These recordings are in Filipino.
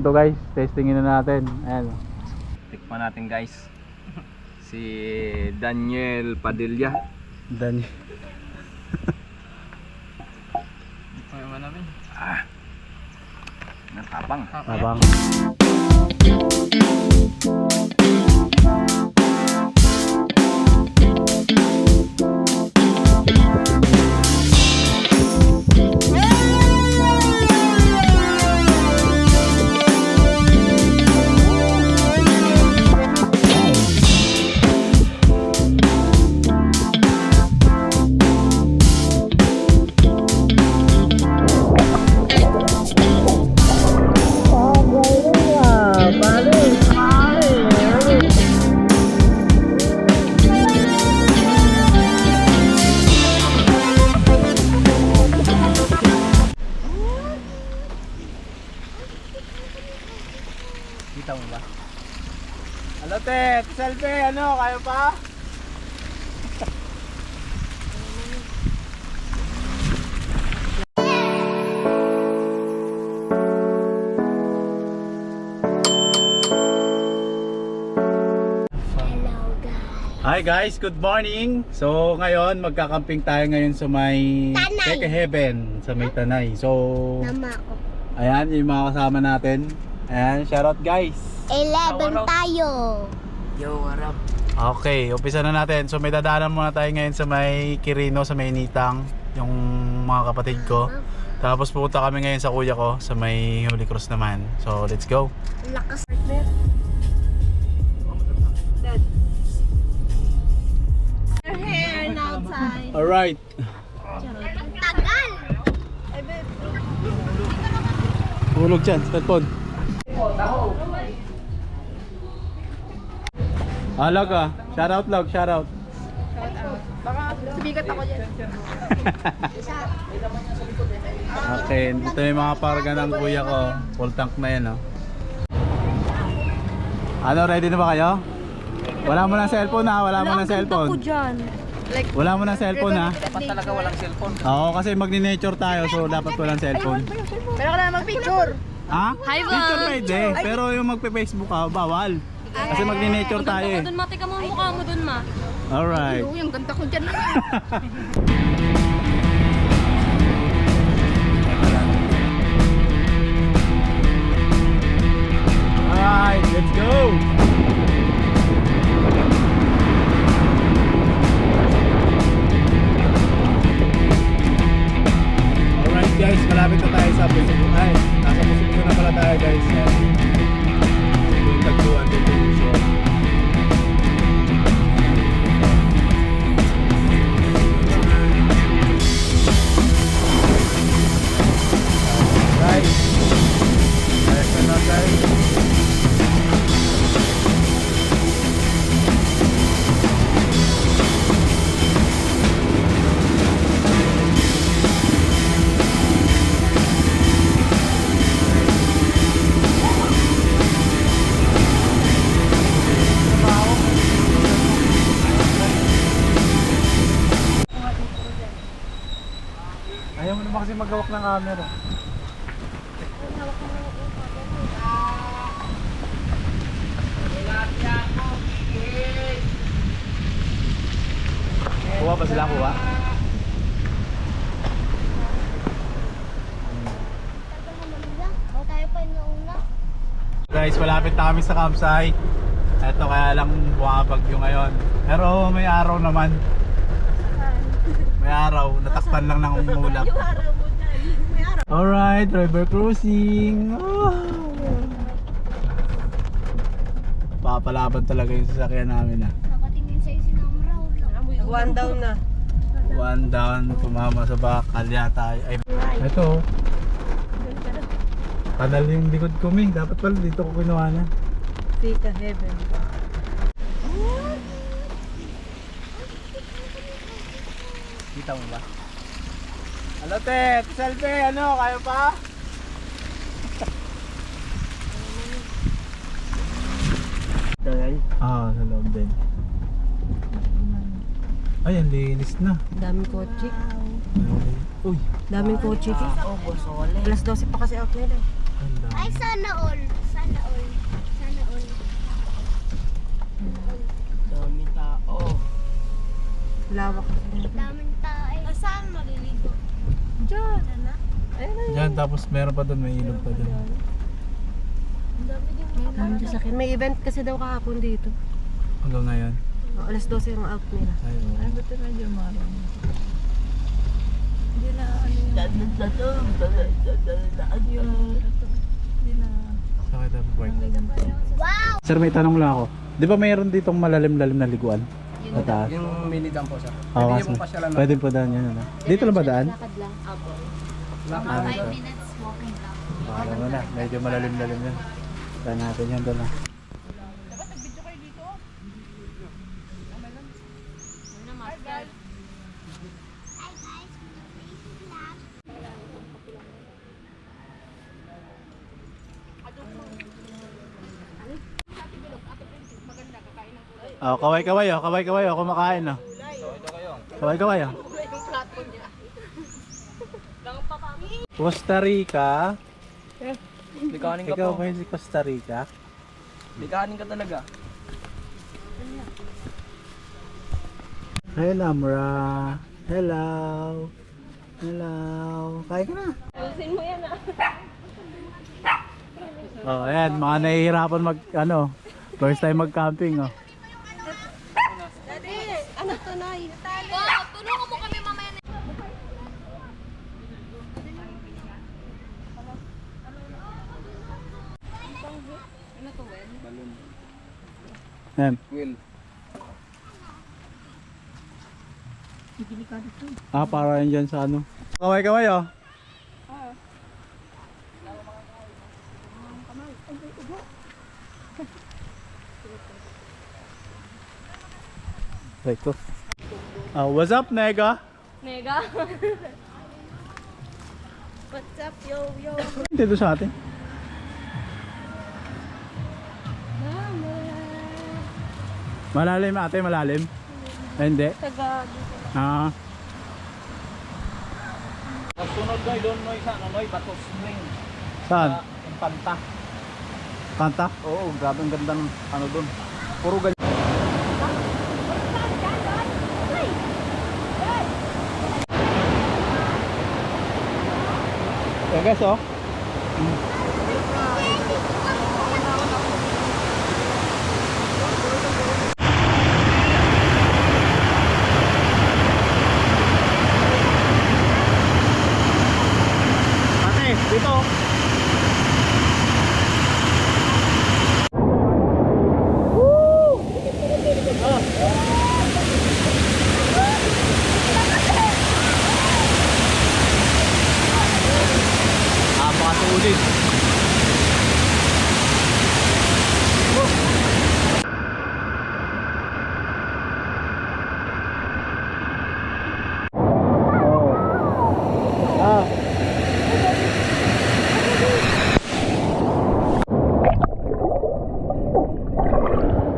Ito guys, testingin na natin. Ayan. Tikman natin guys. Si Daniel Padilla. Daniel. Ay, malamin. Natapang. Tabang. Kita mo ba? Ano te? Selfie, ano? Kaya pa? Hi guys, good morning. So ngayon magkakamping tayo ngayon sa may Keke Heaven sa may Tanay. So ayan yung mga kasama natin. Ayan, shoutout guys. 11 tayo. Yo, what up? Okay, umpisa na natin. So may dadaanan muna tayo ngayon sa may Quirino, sa may Nitang, yung mga kapatid ko. Tapos pupunta kami ngayon sa kuya ko sa may Holy Cross naman. So let's go. Lakas. Your hair now time. Alright. Tagal. Hulog dyan, cellphone. Log ah. Shoutout log, shoutout. Baka sumigat ako dyan. Okay, dito yung mga parga ng kuya ko. Full tank na yan, oh. Ano, ready na ba kayo? Wala mo ng cellphone ha, wala mo ng cellphone. Wala mo ng cellphone ha. Dapat talaga walang cellphone. Oo, kasi magni-nature tayo, so dapat walang cellphone. Pero ka na mag-picture. Ha? Picture pwede, pero yung magpe-Facebook ka, bawal. Kasi magni-nature tayo eh. Doon, mati ka mo mukha mo doon, ma. Alright. Yung ganda ko dyan. Alright, let's go! Alright guys, malapit na tayo sa Pusok. Ay, nasa Pusok na pala tayo guys. Yung tagpuan dito yung show. Guys, ayos na guys. Ayaw mo naman kasi maghawak ng camera. Kuha ba sila? Kuha? Tayo pa yung nauna. Guys, malapit na kami sa campsite. Eto, kaya lang bumabagyo ngayon. Pero may araw naman. May araw, natakpan lang ng umulap. Alright, river crossing. Papalaban talaga yung sasakyan namin ah. Nakatingin sa'yo si Namraw. One down na. One down, tumama sa bakal yata. Ay, ito. Kanal yung likod ko mi. Dapat pala dito ko kinuha na. Keke Heaven. Kita mo ba? Ano te? Selfie, ano? Kaya pa? Sa loob din. Ay, ang linis na. Daming kotse. Uy, Daming kotse. Alas 12 pa kasi out nila. Ay, sana all. Sana all. Sana all. Dami tao. Lawak. Daming tao eh. Saan maliligo? Diyan. Ayun na. Diyan, tapos meron pa doon, may ilog pa doon. Dami sa akin. May event kasi daw kahapon dito. Hanggang ngayon. Alas 12 yung out nila. Ayun. Ay, ba't medyo marami? Hindi na ano yun. Hindi na. Sakit ang park. Wow! Sir, may tanong lang ako. Di ba mayroon ditong malalim-lalim na liguan? Sa taas? Yung mini dam po sir. Oo, Pwede kasi yung pasyalan na. pwede po daan yan. Ano? Dito lang ba daan? Lakad lang. Apo. Ah, 5 minutes walking lang. Alam mo na, medyo malalim-lalim yan. Saan natin yan doon ah. Oh, kaway-kaway oh, kaway-kaway oh, kumakain oh. Kaway-kaway oh. Costa Rica. Likanin ka Ikaw po. ba si Costa Rica? Likanin ka talaga. Hi Namra. Hello. Hello. Kain ka na. Ayusin mo yan ah. Oh, ayan, mga nahihirapan first time mag-camping oh. Daddy, ano to na? Oh, tulungan mo kami mamaya na. Ayan. Will. Para yan dyan sa ano. Kaway-kaway oh. Right ko. What's up, Nega? Nega. What's up, yo, yo? Dito sa atin. Malalim ate, malalim. Hindi. Taga dito. Ah, Pagsunod Noy, doon Noy sa ano Noy, Bato Spring. saan? Yung Panta. Kanta? Oo, grabe ang ganda ng ano doon. Puro ganyan. Yan guys oh. Ate, dito. Napakatulit. Ah.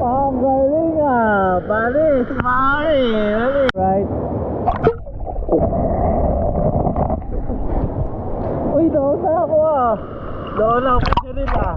Ang galing ah, pare, sumari, right? Uy, doon na ako ah. Doon na ako kasi rin ah.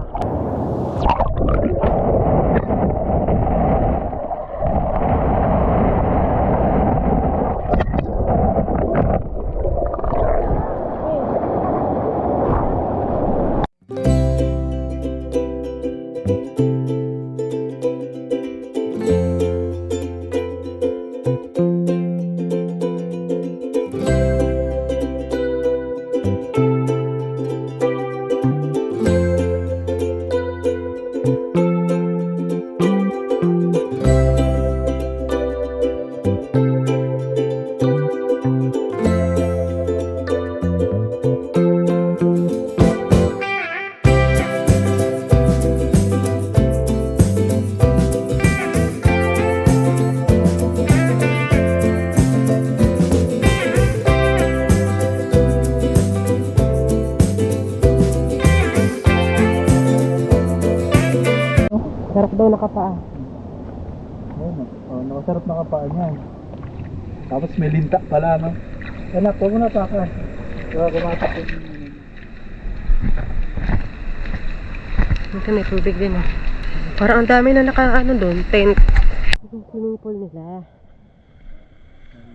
Sarap daw nakapaa. Nakasarap na kapaan yan. Tapos may linta pala, no? Anak, huwag mo na pa ka. Diba, kumatak yung... Ito may tubig din ah. Parang ang dami na nakaano doon, tent. Yung swimming pool nila.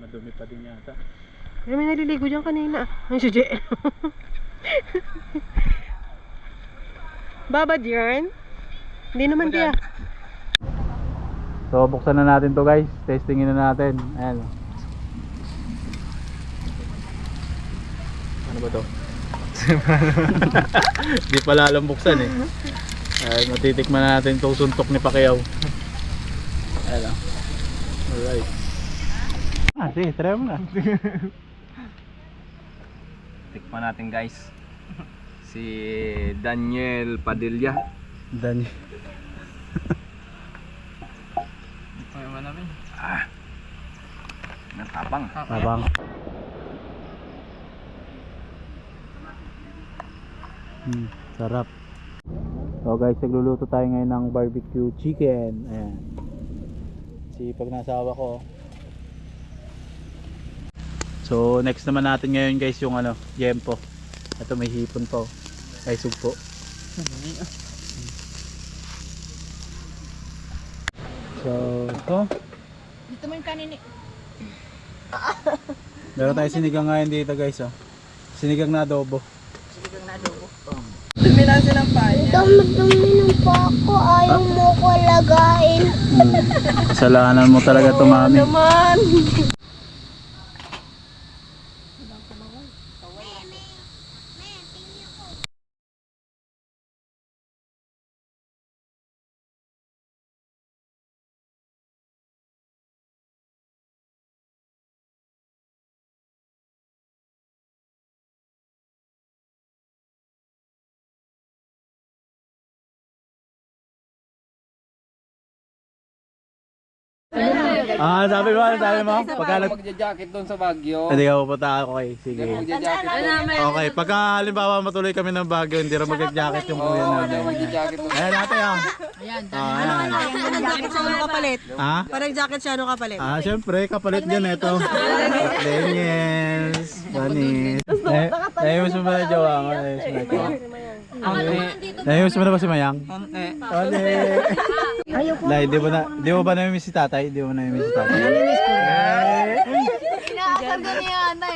Madumi pa din yata. Ay, may naliligo dyan kanina. Ay, si Jay. Babad yan? Hindi naman diya. So buksan na natin to guys. Testingin na natin. Ayan. Ano ba to? Di pala alam buksan eh. Ay, matitikman na natin itong suntok ni Pacquiao. Ayan. Alright. Sige, try mo na. Tikman natin guys. Si Daniel Padilla. Daniel. Natapang. Abang. Sarap. So guys, nagluluto tayo ngayon ng barbecue chicken. Ayan. Sipag na asawa ko. So next naman natin ngayon guys yung ano, yempo. Ito may hipon po. Ay sugpo. So, ito. Dito mo yung kanini. Meron tayo sinigang ngayon dito guys oh. Sinigang na adobo. Dumi na silang payo. Dumi ng pako. Ayaw mo ko lagain. Kasalanan mo talaga ito mami. Naman. Sabi mo? Pagka Magja-jacket doon sa Baguio. hindi ka pupunta ako kay. Sige. Magja-jacket doon. Okay, pagka halimbawa matuloy kami ng Baguio, hindi rin mag-jacket yung kuya namin. Magja-jacket doon. Ayan natin ah. Ayan. Parang jacket siya, ano kapalit? Ha? Parang jacket siya, ano kapalit? Syempre, kapalit din ito. Daniels. Banis. Nahiyos mo ba na jowa mo? Nahiyos mo na ba si Mayang? Ole. Lai, di mo ba namimiss si tatay? Di mo namimiss si tatay?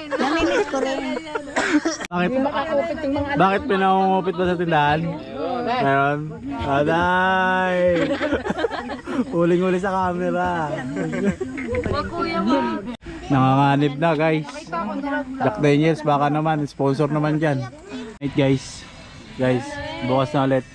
Namimiss ko rin. Bakit pinangungupit ba sa tindahan? Meron? Aday! Uling-uli sa camera. Nanganganib na guys. Jack Daniels baka naman, sponsor naman dyan. Right guys. Guys, bukas na ulit.